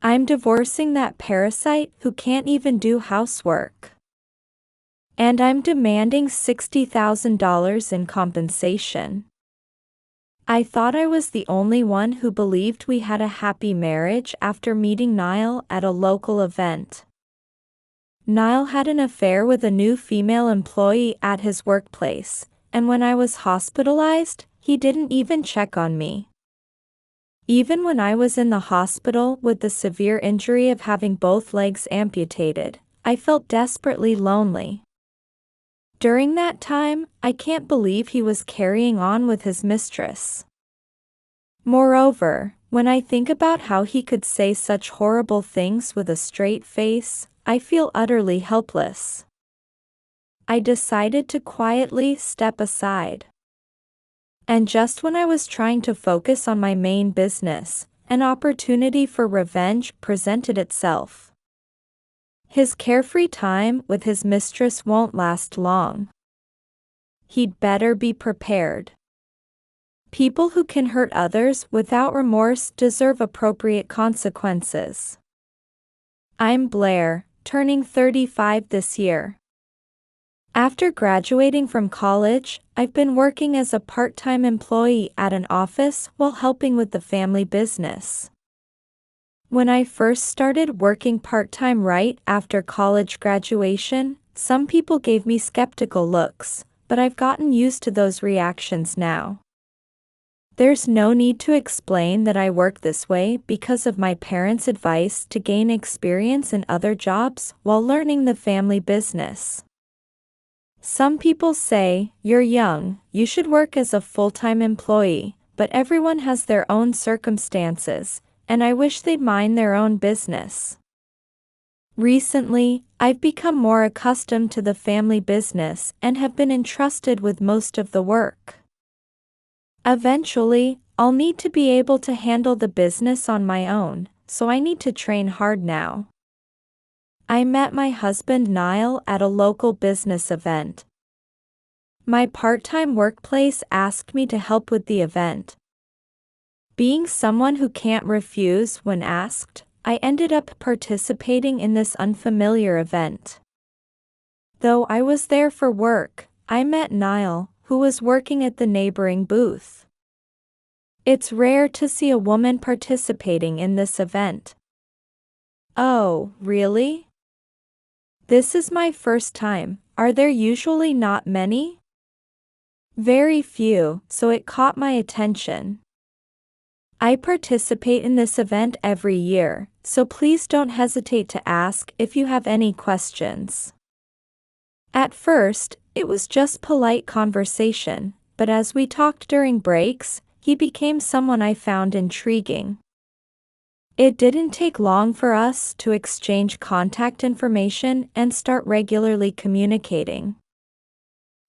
I'm divorcing that parasite who can't even do housework. And I'm demanding $60,000 in compensation. I thought I was the only one who believed we had a happy marriage after meeting Niall at a local event. Niall had an affair with a new female employee at his workplace, and when I was hospitalized, he didn't even check on me. Even when I was in the hospital with the severe injury of having both legs amputated, I felt desperately lonely. During that time, I can't believe he was carrying on with his mistress. Moreover, when I think about how he could say such horrible things with a straight face, I feel utterly helpless. I decided to quietly step aside. And just when I was trying to focus on my main business, an opportunity for revenge presented itself. His carefree time with his mistress won't last long. He'd better be prepared. People who can hurt others without remorse deserve appropriate consequences. I'm Blair, turning 35 this year. After graduating from college, I've been working as a part-time employee at an office while helping with the family business. When I first started working part-time right after college graduation, some people gave me skeptical looks, but I've gotten used to those reactions now. There's no need to explain that I work this way because of my parents' advice to gain experience in other jobs while learning the family business. Some people say, "You're young, you should work as a full-time employee," but everyone has their own circumstances, and I wish they'd mind their own business. Recently, I've become more accustomed to the family business and have been entrusted with most of the work. Eventually, I'll need to be able to handle the business on my own, so I need to train hard now. I met my husband Niall at a local business event. My part-time workplace asked me to help with the event. Being someone who can't refuse when asked, I ended up participating in this unfamiliar event. Though I was there for work, I met Niall, who was working at the neighboring booth. It's rare to see a woman participating in this event. Oh, really? This is my first time. Are there usually not many? Very few, so it caught my attention. I participate in this event every year, so please don't hesitate to ask if you have any questions. At first, it was just polite conversation, but as we talked during breaks, he became someone I found intriguing. It didn't take long for us to exchange contact information and start regularly communicating.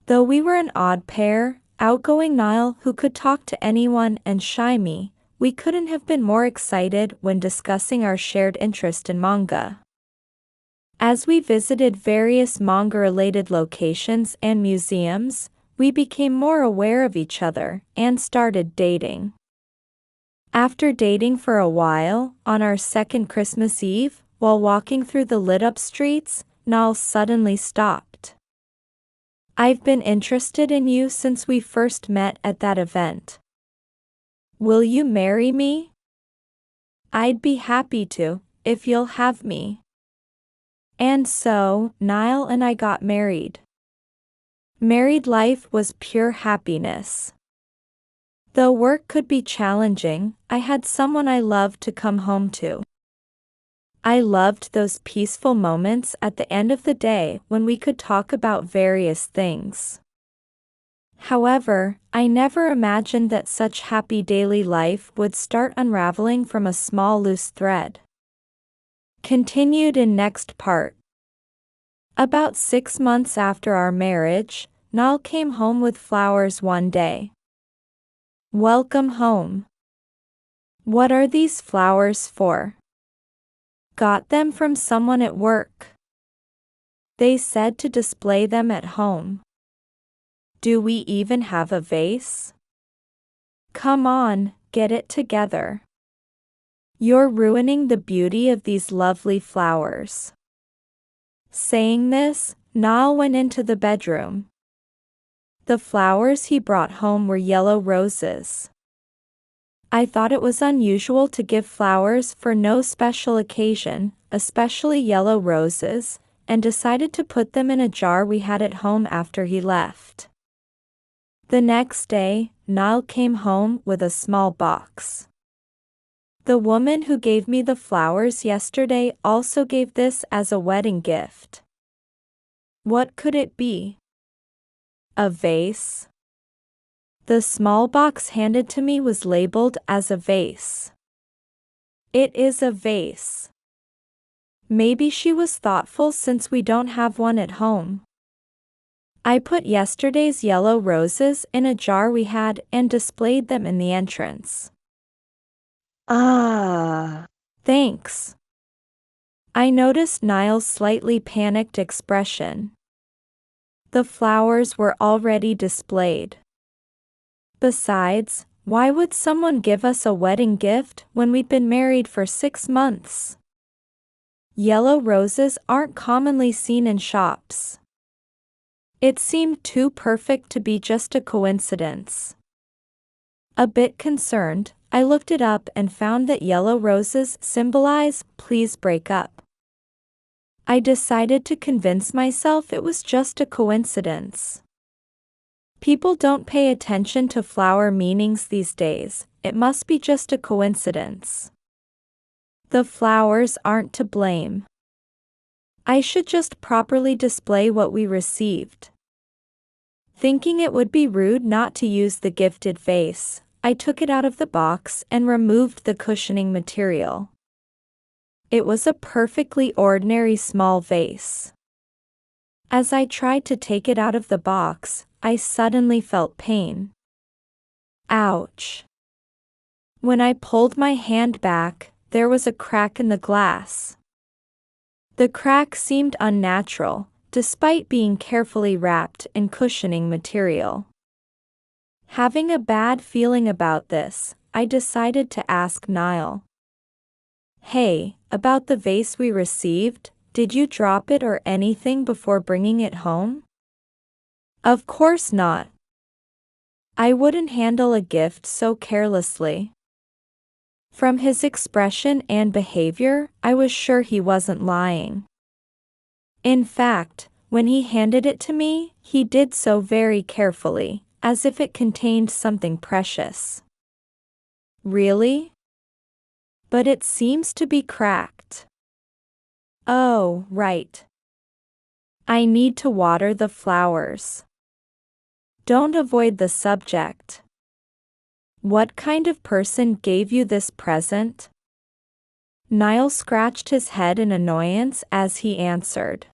Though we were an odd pair, outgoing Niall who could talk to anyone and shy me, we couldn't have been more excited when discussing our shared interest in manga. As we visited various manga-related locations and museums, we became more aware of each other and started dating. After dating for a while, on our second Christmas Eve, while walking through the lit-up streets, Niall suddenly stopped. "I've been interested in you since we first met at that event. Will you marry me?" "I'd be happy to, if you'll have me." And so, Niall and I got married. Married life was pure happiness. Though work could be challenging, I had someone I loved to come home to. I loved those peaceful moments at the end of the day when we could talk about various things. However, I never imagined that such happy daily life would start unraveling from a small loose thread. Continued in next part. About 6 months after our marriage, Niall came home with flowers one day. "Welcome home. What are these flowers for?" "Got them from someone at work. They said to display them at home." "Do we even have a vase?" "Come on, get it together. You're ruining the beauty of these lovely flowers. Saying this, Niall went into the bedroom. The flowers he brought home were yellow roses. I thought it was unusual to give flowers for no special occasion, especially yellow roses, and decided to put them in a jar we had at home after he left. The next day, Niall came home with a small box. The woman who gave me the flowers yesterday also gave this as a wedding gift. What could it be? A vase? The small box handed to me was labeled as a vase. It is a vase. Maybe she was thoughtful since we don't have one at home. I put yesterday's yellow roses in a jar we had and displayed them in the entrance. Thanks. I noticed Niall's slightly panicked expression. The flowers were already displayed. Besides, why would someone give us a wedding gift when we'd been married for 6 months? Yellow roses aren't commonly seen in shops. It seemed too perfect to be just a coincidence. A bit concerned, I looked it up and found that yellow roses symbolize "please break up." I decided to convince myself it was just a coincidence. People don't pay attention to flower meanings these days, it must be just a coincidence. The flowers aren't to blame. I should just properly display what we received. Thinking it would be rude not to use the gifted vase, I took it out of the box and removed the cushioning material. It was a perfectly ordinary small vase. As I tried to take it out of the box, I suddenly felt pain. Ouch. When I pulled my hand back, there was a crack in the glass. The crack seemed unnatural, despite being carefully wrapped in cushioning material. Having a bad feeling about this, I decided to ask Niall. Hey, about the vase we received, did you drop it or anything before bringing it home? Of course not. I wouldn't handle a gift so carelessly. From his expression and behavior, I was sure he wasn't lying. In fact, when he handed it to me, he did so very carefully, as if it contained something precious. Really? But it seems to be cracked. Oh, right. I need to water the flowers. Don't avoid the subject. What kind of person gave you this present? Niall scratched his head in annoyance as he answered.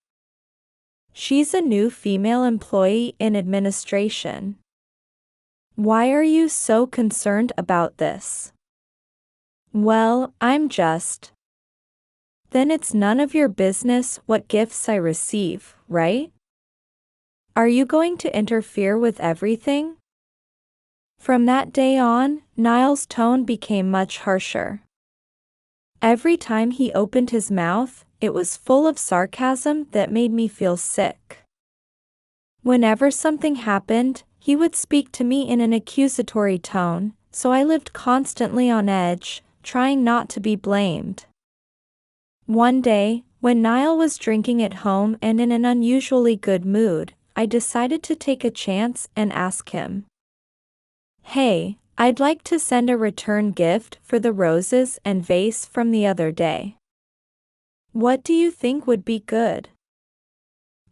She's a new female employee in administration. Why are you so concerned about this? Well, I'm just. Then it's none of your business what gifts I receive, right? Are you going to interfere with everything? From that day on, Niall's tone became much harsher. Every time he opened his mouth, it was full of sarcasm that made me feel sick. Whenever something happened, he would speak to me in an accusatory tone, so I lived constantly on edge, trying not to be blamed. One day, when Niall was drinking at home and in an unusually good mood, I decided to take a chance and ask him. Hey, I'd like to send a return gift for the roses and vase from the other day. What do you think would be good?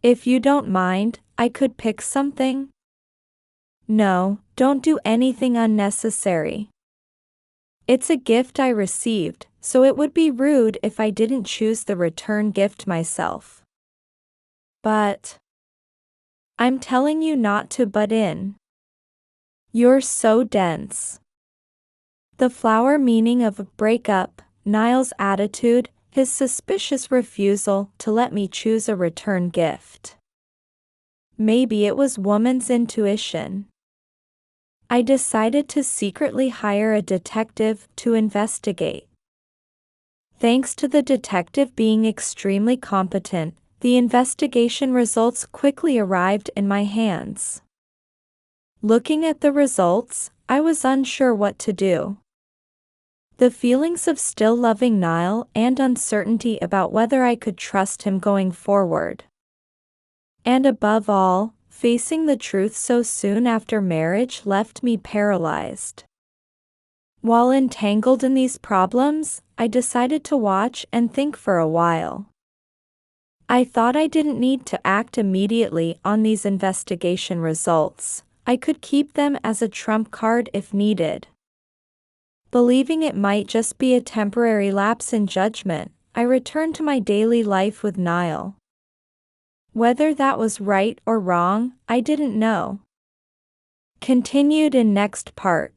If you don't mind, I could pick something. No, don't do anything unnecessary. It's a gift I received, so it would be rude if I didn't choose the return gift myself. But I'm telling you not to butt in. You're so dense. The flower meaning of a breakup, Niall's attitude, his suspicious refusal to let me choose a return gift. Maybe it was woman's intuition. I decided to secretly hire a detective to investigate. Thanks to the detective being extremely competent, the investigation results quickly arrived in my hands. Looking at the results, I was unsure what to do. The feelings of still loving Niall and uncertainty about whether I could trust him going forward. And above all, facing the truth so soon after marriage left me paralyzed. While entangled in these problems, I decided to watch and think for a while. I thought I didn't need to act immediately on these investigation results. I could keep them as a trump card if needed. Believing it might just be a temporary lapse in judgment, I returned to my daily life with Niall. Whether that was right or wrong, I didn't know. Continued in next part.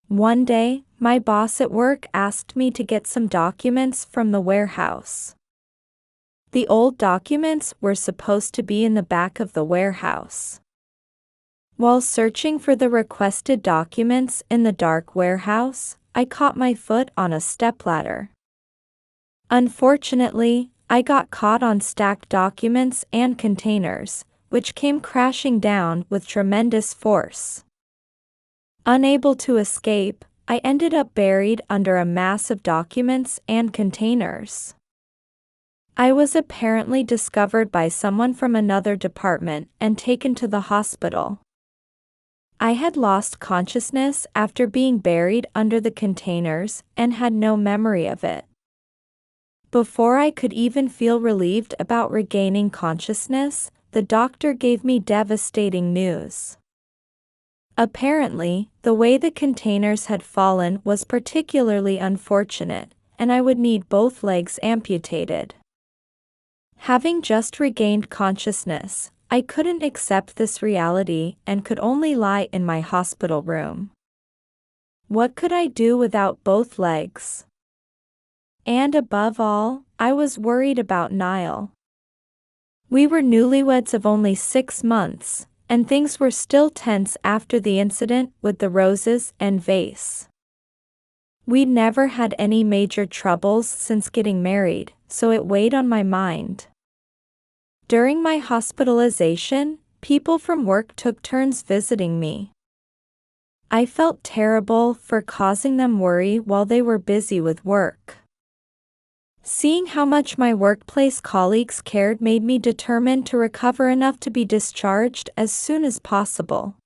One day, my boss at work asked me to get some documents from the warehouse. The old documents were supposed to be in the back of the warehouse. While searching for the requested documents in the dark warehouse, I caught my foot on a stepladder. Unfortunately, I got caught on stacked documents and containers, which came crashing down with tremendous force. Unable to escape, I ended up buried under a mass of documents and containers. I was apparently discovered by someone from another department and taken to the hospital. I had lost consciousness after being buried under the containers and had no memory of it. Before I could even feel relieved about regaining consciousness, the doctor gave me devastating news. Apparently, the way the containers had fallen was particularly unfortunate, and I would need both legs amputated. Having just regained consciousness, I couldn't accept this reality and could only lie in my hospital room. What could I do without both legs? And above all, I was worried about Niall. We were newlyweds of only 6 months, and things were still tense after the incident with the roses and vase. We'd never had any major troubles since getting married, so it weighed on my mind. During my hospitalization, people from work took turns visiting me. I felt terrible for causing them worry while they were busy with work. Seeing how much my workplace colleagues cared made me determined to recover enough to be discharged as soon as possible.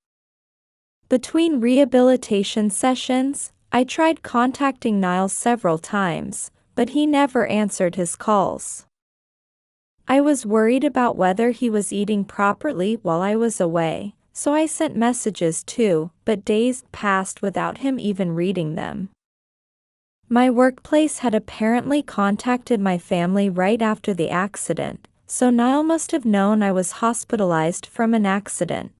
Between rehabilitation sessions, I tried contacting Niall several times, but he never answered his calls. I was worried about whether he was eating properly while I was away, so I sent messages too, but days passed without him even reading them. My workplace had apparently contacted my family right after the accident, so Niall must have known I was hospitalized from an accident.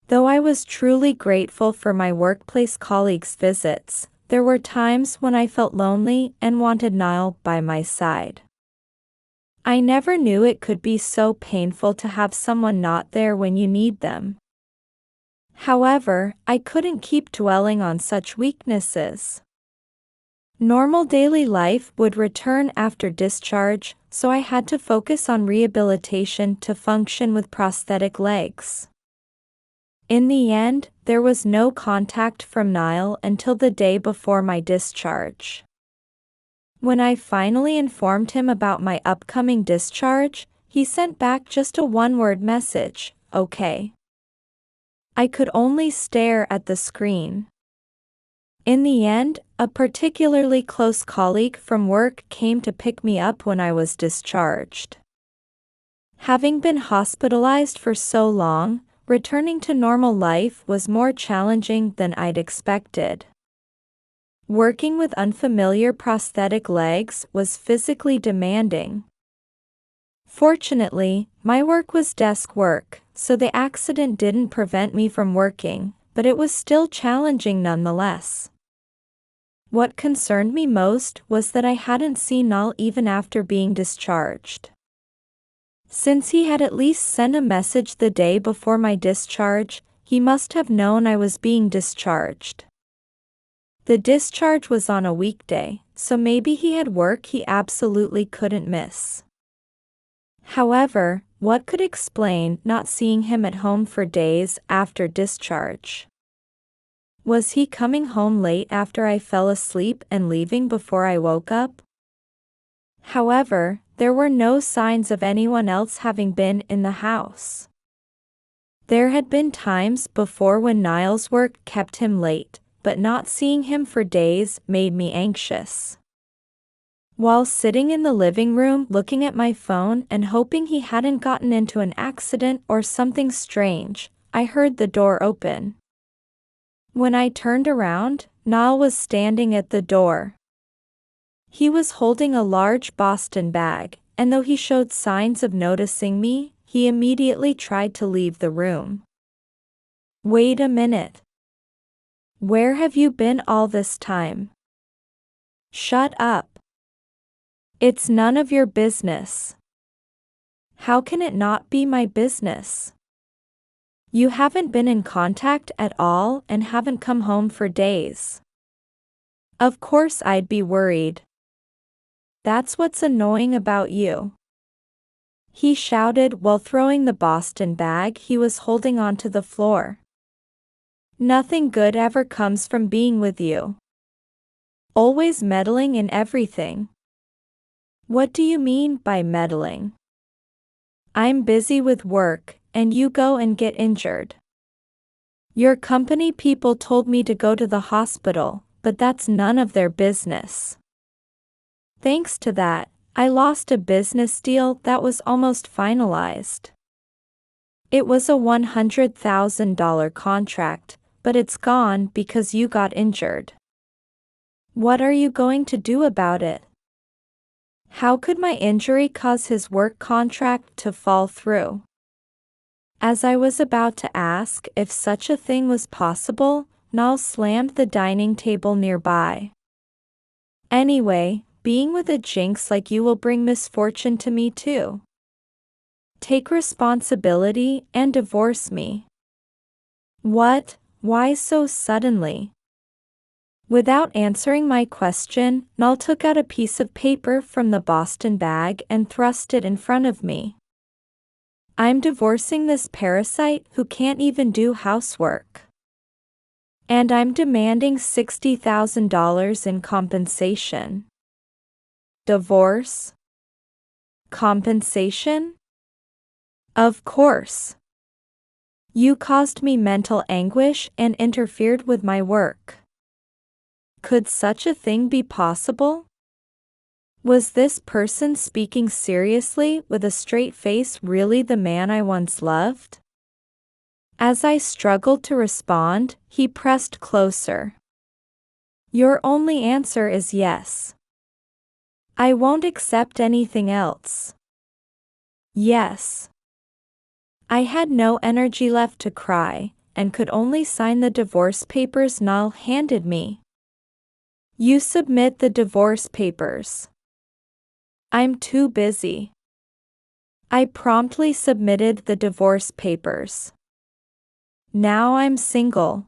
Though I was truly grateful for my workplace colleagues' visits, there were times when I felt lonely and wanted Niall by my side. I never knew it could be so painful to have someone not there when you need them. However, I couldn't keep dwelling on such weaknesses. Normal daily life would return after discharge, so I had to focus on rehabilitation to function with prosthetic legs. In the end, there was no contact from Niall until the day before my discharge. When I finally informed him about my upcoming discharge, he sent back just a one-word message, "Okay." I could only stare at the screen. In the end, a particularly close colleague from work came to pick me up when I was discharged. Having been hospitalized for so long, returning to normal life was more challenging than I'd expected. Working with unfamiliar prosthetic legs was physically demanding. Fortunately, my work was desk work, so the accident didn't prevent me from working, but it was still challenging nonetheless. What concerned me most was that I hadn't seen Niall even after being discharged. Since he had at least sent a message the day before my discharge, he must have known I was being discharged. The discharge was on a weekday, so maybe he had work he absolutely couldn't miss. However, what could explain not seeing him at home for days after discharge? Was he coming home late after I fell asleep and leaving before I woke up? However, there were no signs of anyone else having been in the house. There had been times before when Niall's work kept him late, but not seeing him for days made me anxious. While sitting in the living room looking at my phone and hoping he hadn't gotten into an accident or something strange, I heard the door open. When I turned around, Niall was standing at the door. He was holding a large Boston bag, and though he showed signs of noticing me, he immediately tried to leave the room. Wait a minute. Where have you been all this time? Shut up. It's none of your business. How can it not be my business? You haven't been in contact at all and haven't come home for days. Of course I'd be worried. That's what's annoying about you. He shouted while throwing the Boston bag he was holding onto the floor. Nothing good ever comes from being with you. Always meddling in everything. What do you mean by meddling? I'm busy with work, and you go and get injured. Your company people told me to go to the hospital, but that's none of their business. Thanks to that, I lost a business deal that was almost finalized. It was a $100,000 contract, but it's gone because you got injured. What are you going to do about it? How could my injury cause his work contract to fall through? As I was about to ask if such a thing was possible, Niall slammed the dining table nearby. Anyway, being with a jinx like you will bring misfortune to me too. Take responsibility and divorce me. What? Why so suddenly? Without answering my question, Niall took out a piece of paper from the Boston bag and thrust it in front of me. I'm divorcing this parasite who can't even do housework. And I'm demanding $60,000 in compensation. Divorce? Compensation? Of course. You caused me mental anguish and interfered with my work. Could such a thing be possible? Was this person speaking seriously with a straight face really the man I once loved? As I struggled to respond, he pressed closer. Your only answer is yes. I won't accept anything else. Yes. I had no energy left to cry, and could only sign the divorce papers Niall handed me. You submit the divorce papers. I'm too busy. I promptly submitted the divorce papers. Now I'm single.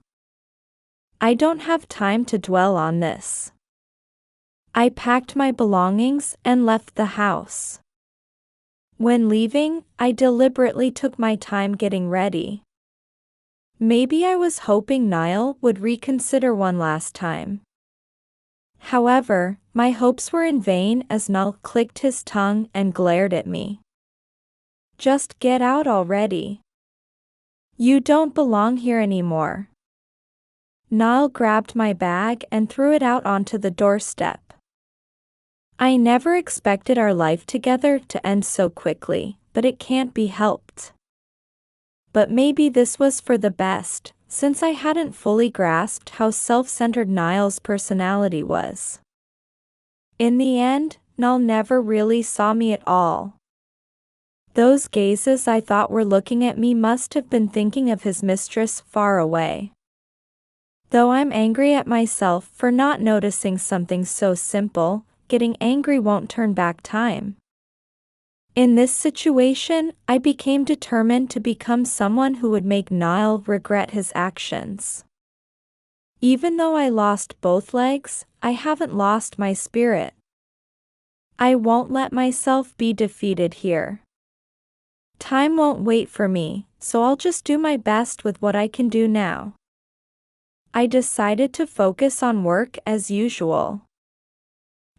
I don't have time to dwell on this. I packed my belongings and left the house. When leaving, I deliberately took my time getting ready. Maybe I was hoping Niall would reconsider one last time. However, my hopes were in vain as Niall clicked his tongue and glared at me. Just get out already. You don't belong here anymore. Niall grabbed my bag and threw it out onto the doorstep. I never expected our life together to end so quickly, but it can't be helped. But maybe this was for the best, since I hadn't fully grasped how self-centered Niall's personality was. In the end, Niall never really saw me at all. Those gazes I thought were looking at me must have been thinking of his mistress far away. Though I'm angry at myself for not noticing something so simple, getting angry won't turn back time. In this situation, I became determined to become someone who would make Niall regret his actions. Even though I lost both legs, I haven't lost my spirit. I won't let myself be defeated here. Time won't wait for me, so I'll just do my best with what I can do now. I decided to focus on work as usual.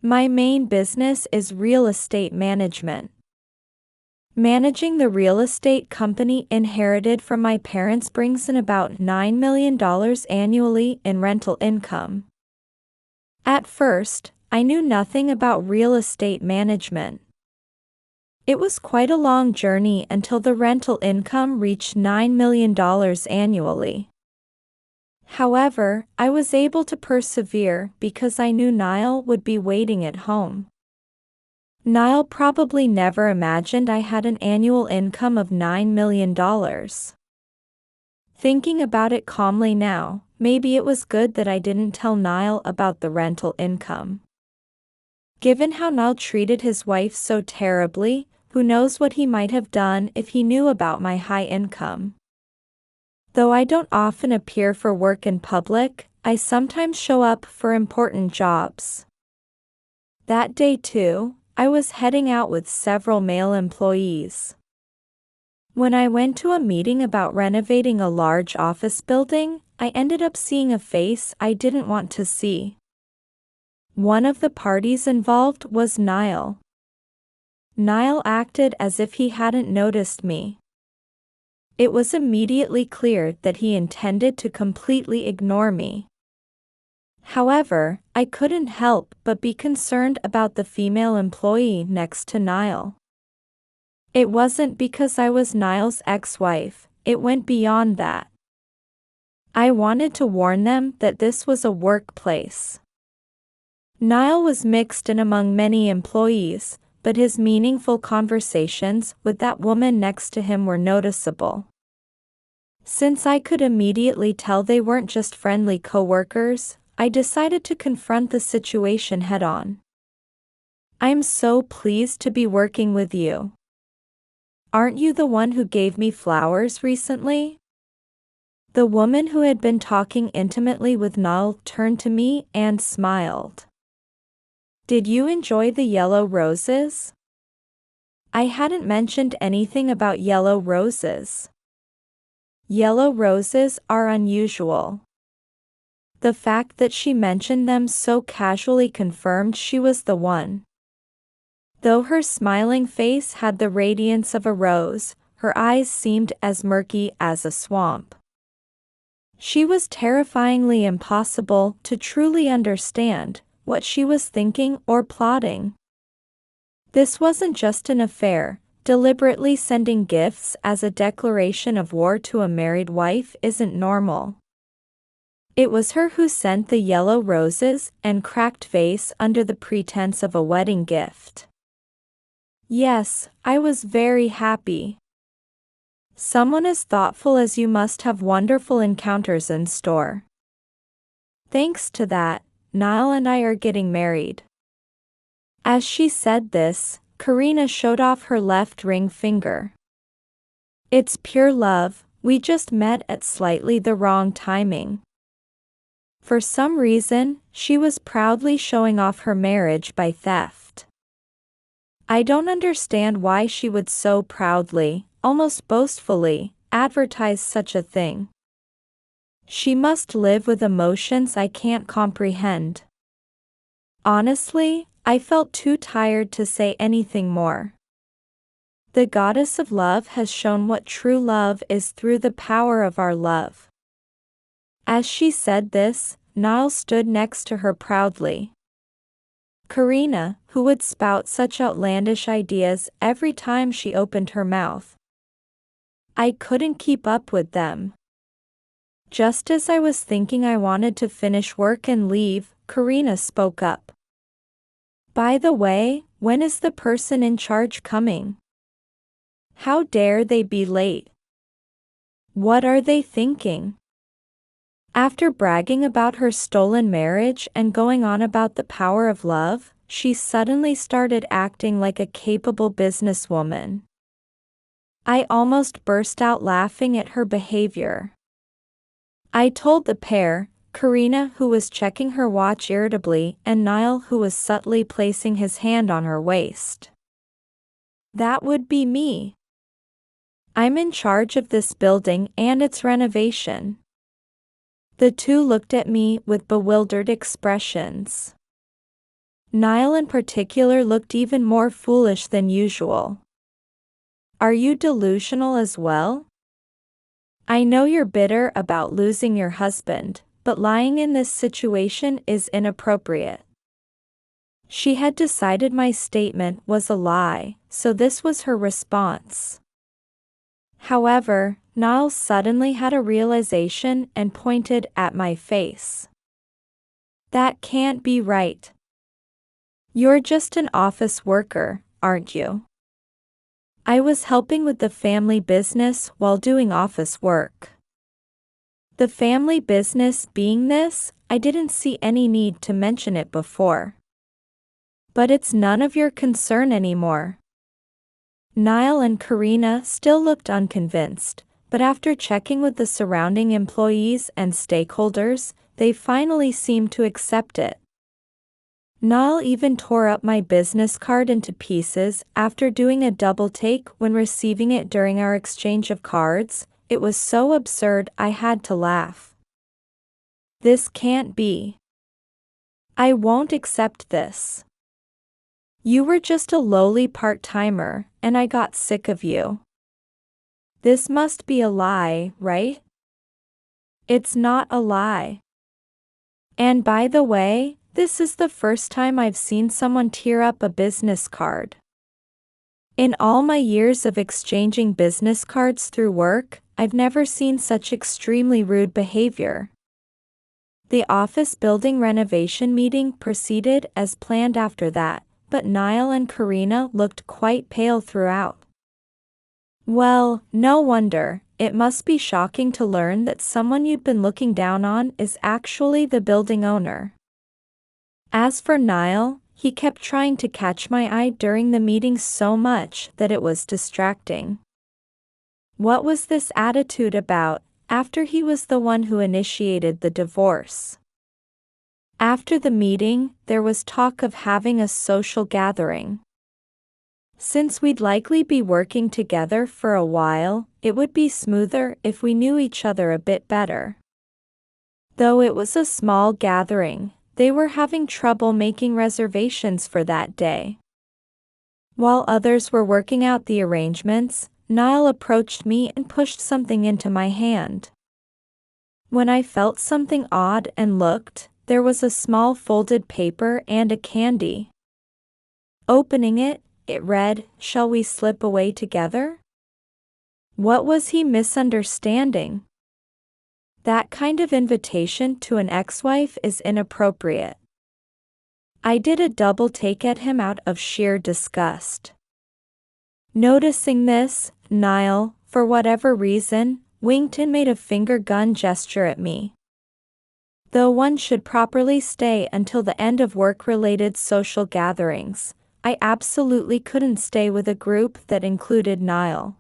My main business is real estate management. Managing the real estate company inherited from my parents brings in about $9 million annually in rental income. At first, I knew nothing about real estate management. It was quite a long journey until the rental income reached $9 million annually. However, I was able to persevere because I knew Niall would be waiting at home. Niall probably never imagined I had an annual income of $9 million. Thinking about it calmly now, maybe it was good that I didn't tell Niall about the rental income. Given how Niall treated his wife so terribly, who knows what he might have done if he knew about my high income. Though I don't often appear for work in public, I sometimes show up for important jobs. That day too, I was heading out with several male employees. When I went to a meeting about renovating a large office building, I ended up seeing a face I didn't want to see. One of the parties involved was Niall. Niall acted as if he hadn't noticed me. It was immediately clear that he intended to completely ignore me. However, I couldn't help but be concerned about the female employee next to Niall. It wasn't because I was Niall's ex-wife, it went beyond that. I wanted to warn them that this was a workplace. Niall was mixed in among many employees, but his meaningful conversations with that woman next to him were noticeable. Since I could immediately tell they weren't just friendly coworkers, I decided to confront the situation head-on. I'm so pleased to be working with you. Aren't you the one who gave me flowers recently? The woman who had been talking intimately with Niall turned to me and smiled. Did you enjoy the yellow roses? I hadn't mentioned anything about yellow roses. Yellow roses are unusual. The fact that she mentioned them so casually confirmed she was the one. Though her smiling face had the radiance of a rose, her eyes seemed as murky as a swamp. She was terrifyingly impossible to truly understand what she was thinking or plotting. This wasn't just an affair. Deliberately sending gifts as a declaration of war to a married wife isn't normal. It was her who sent the yellow roses and cracked vase under the pretense of a wedding gift. Yes, I was very happy. Someone as thoughtful as you must have wonderful encounters in store. Thanks to that, Niall and I are getting married. As she said this, Karina showed off her left ring finger. It's pure love, we just met at slightly the wrong timing. For some reason, she was proudly showing off her marriage by theft. I don't understand why she would so proudly, almost boastfully, advertise such a thing. She must live with emotions I can't comprehend. Honestly, I felt too tired to say anything more. The goddess of love has shown what true love is through the power of our love. As she said this, Niall stood next to her proudly. Karina, who would spout such outlandish ideas every time she opened her mouth. I couldn't keep up with them. Just as I was thinking I wanted to finish work and leave, Karina spoke up. By the way, when is the person in charge coming? How dare they be late? What are they thinking? After bragging about her stolen marriage and going on about the power of love, she suddenly started acting like a capable businesswoman. I almost burst out laughing at her behavior. I told the pair, Karina, who was checking her watch irritably, and Niall, who was subtly placing his hand on her waist. That would be me. I'm in charge of this building and its renovation. The two looked at me with bewildered expressions. Niall in particular looked even more foolish than usual. Are you delusional as well? I know you're bitter about losing your husband, but lying in this situation is inappropriate. She had decided my statement was a lie, so this was her response. However, Niall suddenly had a realization and pointed at my face. That can't be right. You're just an office worker, aren't you? I was helping with the family business while doing office work. The family business being this, I didn't see any need to mention it before. But it's none of your concern anymore. Niall and Karina still looked unconvinced, but after checking with the surrounding employees and stakeholders, they finally seemed to accept it. Niall even tore up my business card into pieces after doing a double take when receiving it during our exchange of cards. It was so absurd I had to laugh. This can't be. I won't accept this. You were just a lowly part-timer, and I got sick of you. This must be a lie, right? It's not a lie. And by the way, this is the first time I've seen someone tear up a business card. In all my years of exchanging business cards through work, I've never seen such extremely rude behavior. The office building renovation meeting proceeded as planned after that, but Niall and Karina looked quite pale throughout. Well, no wonder. It must be shocking to learn that someone you'd been looking down on is actually the building owner. As for Niall, he kept trying to catch my eye during the meeting so much that it was distracting. What was this attitude about, after he was the one who initiated the divorce? After the meeting, there was talk of having a social gathering. Since we'd likely be working together for a while, it would be smoother if we knew each other a bit better. Though it was a small gathering, they were having trouble making reservations for that day. While others were working out the arrangements, Niall approached me and pushed something into my hand. When I felt something odd and looked, there was a small folded paper and a candy. Opening it, it read, "Shall we slip away together?" What was he misunderstanding? That kind of invitation to an ex-wife is inappropriate. I did a double take at him out of sheer disgust. Noticing this, Niall, for whatever reason, winked and made a finger gun gesture at me. Though one should properly stay until the end of work-related social gatherings, I absolutely couldn't stay with a group that included Niall.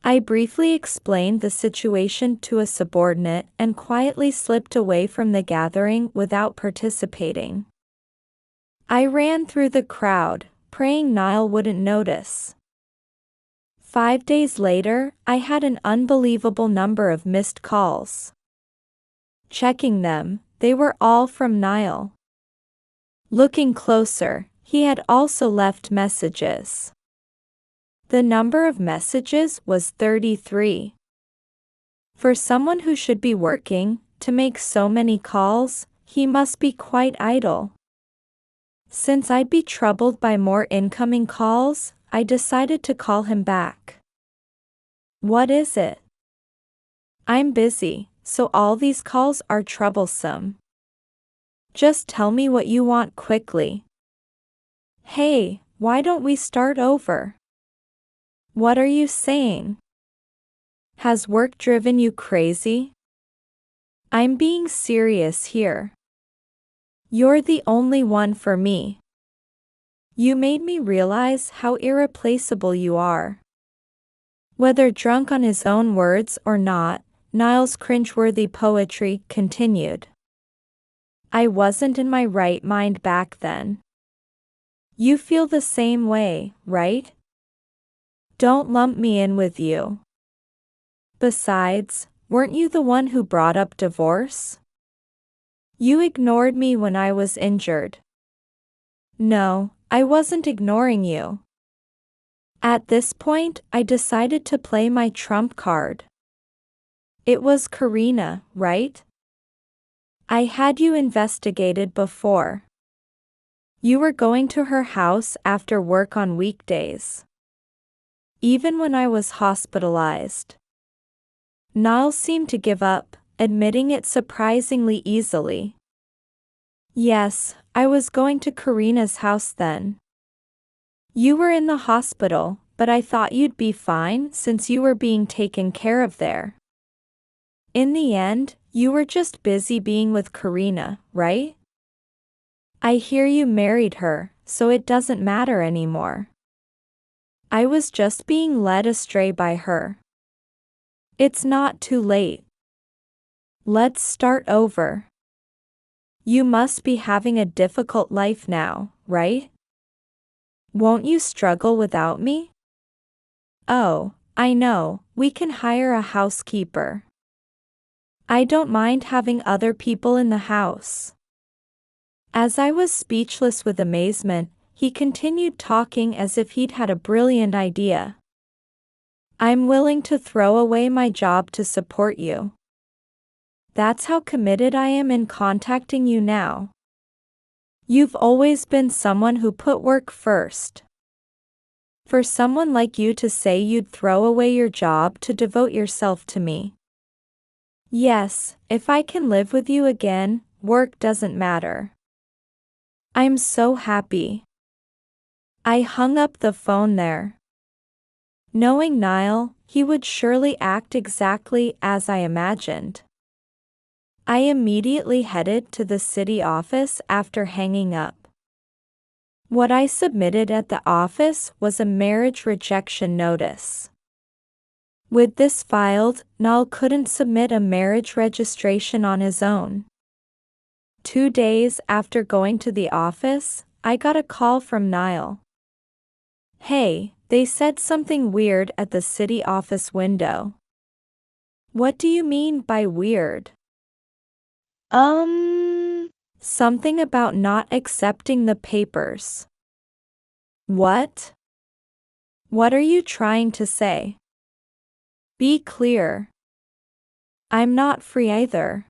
I briefly explained the situation to a subordinate and quietly slipped away from the gathering without participating. I ran through the crowd, praying Niall wouldn't notice. 5 days later, I had an unbelievable number of missed calls. Checking them, they were all from Niall. Looking closer, he had also left messages. The number of messages was 33. For someone who should be working, to make so many calls, he must be quite idle. Since I'd be troubled by more incoming calls, I decided to call him back. What is it? I'm busy, so all these calls are troublesome. Just tell me what you want quickly. Hey, why don't we start over? What are you saying? Has work driven you crazy? I'm being serious here. You're the only one for me. You made me realize how irreplaceable you are. Whether drunk on his own words or not, Niall's cringeworthy poetry continued. I wasn't in my right mind back then. You feel the same way, right? Don't lump me in with you. Besides, weren't you the one who brought up divorce? You ignored me when I was injured. No, I wasn't ignoring you. At this point, I decided to play my trump card. It was Karina, right? I had you investigated before. You were going to her house after work on weekdays. Even when I was hospitalized. Niall seemed to give up, admitting it surprisingly easily. Yes, I was going to Karina's house then. You were in the hospital, but I thought you'd be fine since you were being taken care of there. In the end, you were just busy being with Karina, right? I hear you married her, so it doesn't matter anymore. I was just being led astray by her. It's not too late. Let's start over. You must be having a difficult life now, right? Won't you struggle without me? Oh, I know, we can hire a housekeeper. I don't mind having other people in the house. As I was speechless with amazement, he continued talking as if he'd had a brilliant idea. I'm willing to throw away my job to support you. That's how committed I am in contacting you now. You've always been someone who put work first. For someone like you to say you'd throw away your job to devote yourself to me. Yes, if I can live with you again, work doesn't matter. I'm so happy. I hung up the phone there. Knowing Niall, he would surely act exactly as I imagined. I immediately headed to the city office after hanging up. What I submitted at the office was a marriage rejection notice. With this filed, Niall couldn't submit a marriage registration on his own. 2 days after going to the office, I got a call from Niall. Hey, they said something weird at the city office window. What do you mean by weird? Something about not accepting the papers. What? What are you trying to say? Be clear. I'm not free either.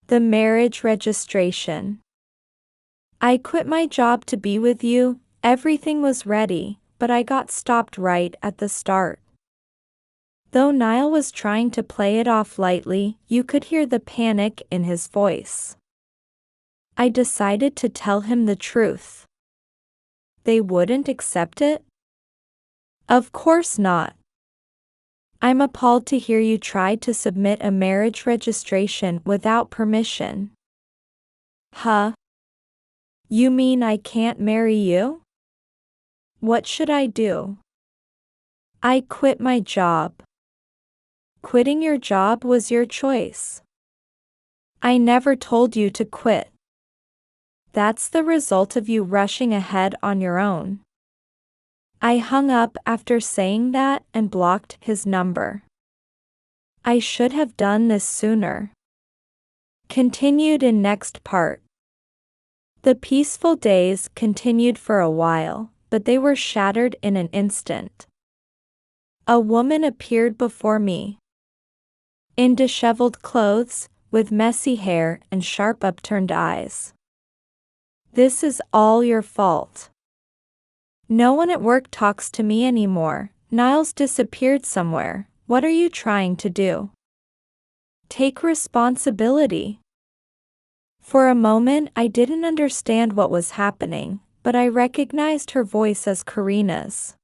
The marriage registration. I quit my job to be with you, everything was ready, but I got stopped right at the start. Though Niall was trying to play it off lightly, you could hear the panic in his voice. I decided to tell him the truth. They wouldn't accept it? Of course not. I'm appalled to hear you tried to submit a marriage registration without permission. Huh? You mean I can't marry you? What should I do? I quit my job. Quitting your job was your choice. I never told you to quit. That's the result of you rushing ahead on your own. I hung up after saying that and blocked his number. I should have done this sooner. Continued in next part. The peaceful days continued for a while, but they were shattered in an instant. A woman appeared before me. In disheveled clothes, with messy hair and sharp upturned eyes. This is all your fault. No one at work talks to me anymore. Niall's disappeared somewhere. What are you trying to do? Take responsibility. For a moment I didn't understand what was happening, but I recognized her voice as Karina's.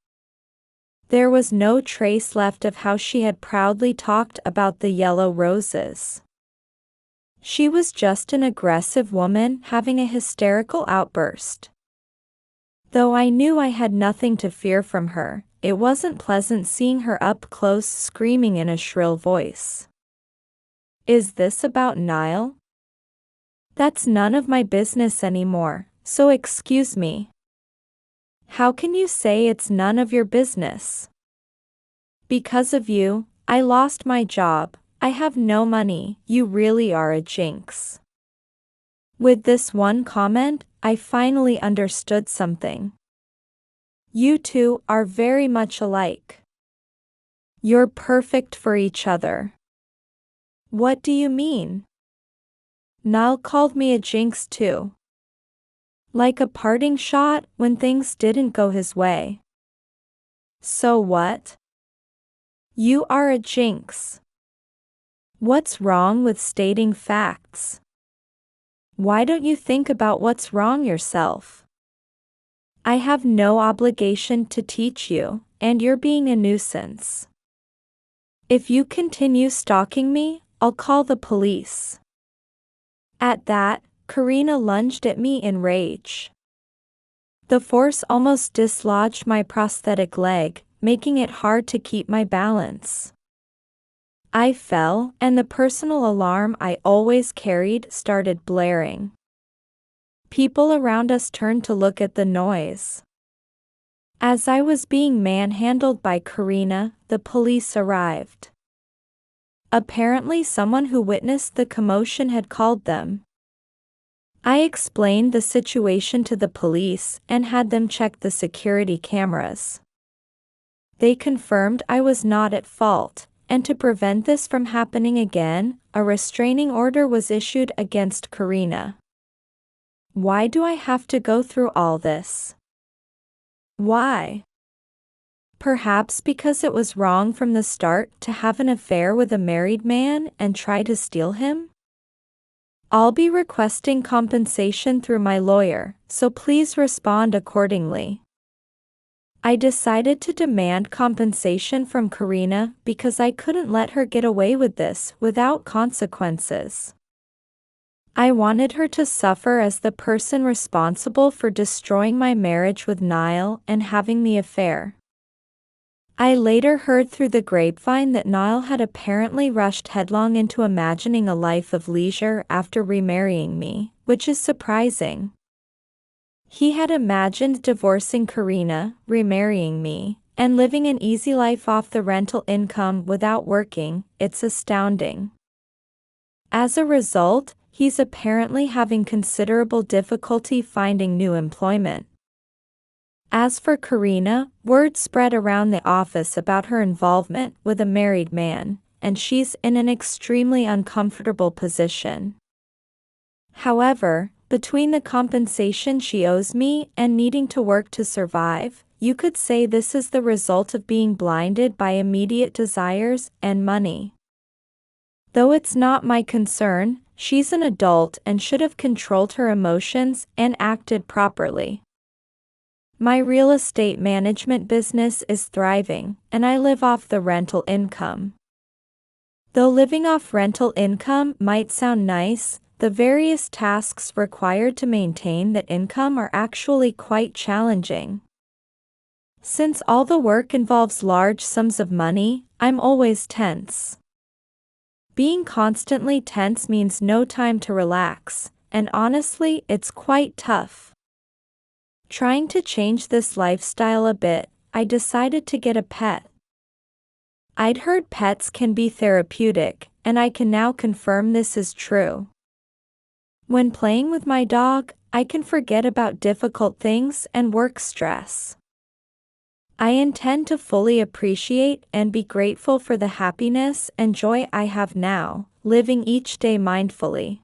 There was no trace left of how she had proudly talked about the yellow roses. She was just an aggressive woman having a hysterical outburst. Though I knew I had nothing to fear from her, it wasn't pleasant seeing her up close screaming in a shrill voice. Is this about Niall? That's none of my business anymore, so excuse me. How can you say it's none of your business? Because of you, I lost my job, I have no money, you really are a jinx. With this one comment, I finally understood something. You two are very much alike. You're perfect for each other. What do you mean? Niall called me a jinx too. Like a parting shot when things didn't go his way. So what? You are a jinx. What's wrong with stating facts? Why don't you think about what's wrong yourself? I have no obligation to teach you, and you're being a nuisance. If you continue stalking me, I'll call the police. At that, Karina lunged at me in rage. The force almost dislodged my prosthetic leg, making it hard to keep my balance. I fell, and the personal alarm I always carried started blaring. People around us turned to look at the noise. As I was being manhandled by Karina, the police arrived. Apparently someone who witnessed the commotion had called them. I explained the situation to the police and had them check the security cameras. They confirmed I was not at fault, and to prevent this from happening again, a restraining order was issued against Karina. Why do I have to go through all this? Why? Perhaps because it was wrong from the start to have an affair with a married man and try to steal him? I'll be requesting compensation through my lawyer, so please respond accordingly. I decided to demand compensation from Karina because I couldn't let her get away with this without consequences. I wanted her to suffer as the person responsible for destroying my marriage with Niall and having the affair. I later heard through the grapevine that Niall had apparently rushed headlong into imagining a life of leisure after remarrying me, which is surprising. He had imagined divorcing Karina, remarrying me, and living an easy life off the rental income without working. It's astounding. As a result, he's apparently having considerable difficulty finding new employment. As for Karina, word spread around the office about her involvement with a married man, and she's in an extremely uncomfortable position. However, between the compensation she owes me and needing to work to survive, you could say this is the result of being blinded by immediate desires and money. Though it's not my concern, she's an adult and should have controlled her emotions and acted properly. My real estate management business is thriving, and I live off the rental income. Though living off rental income might sound nice, the various tasks required to maintain that income are actually quite challenging. Since all the work involves large sums of money, I'm always tense. Being constantly tense means no time to relax, and honestly, it's quite tough. Trying to change this lifestyle a bit, I decided to get a pet. I'd heard pets can be therapeutic, and I can now confirm this is true. When playing with my dog, I can forget about difficult things and work stress. I intend to fully appreciate and be grateful for the happiness and joy I have now, living each day mindfully.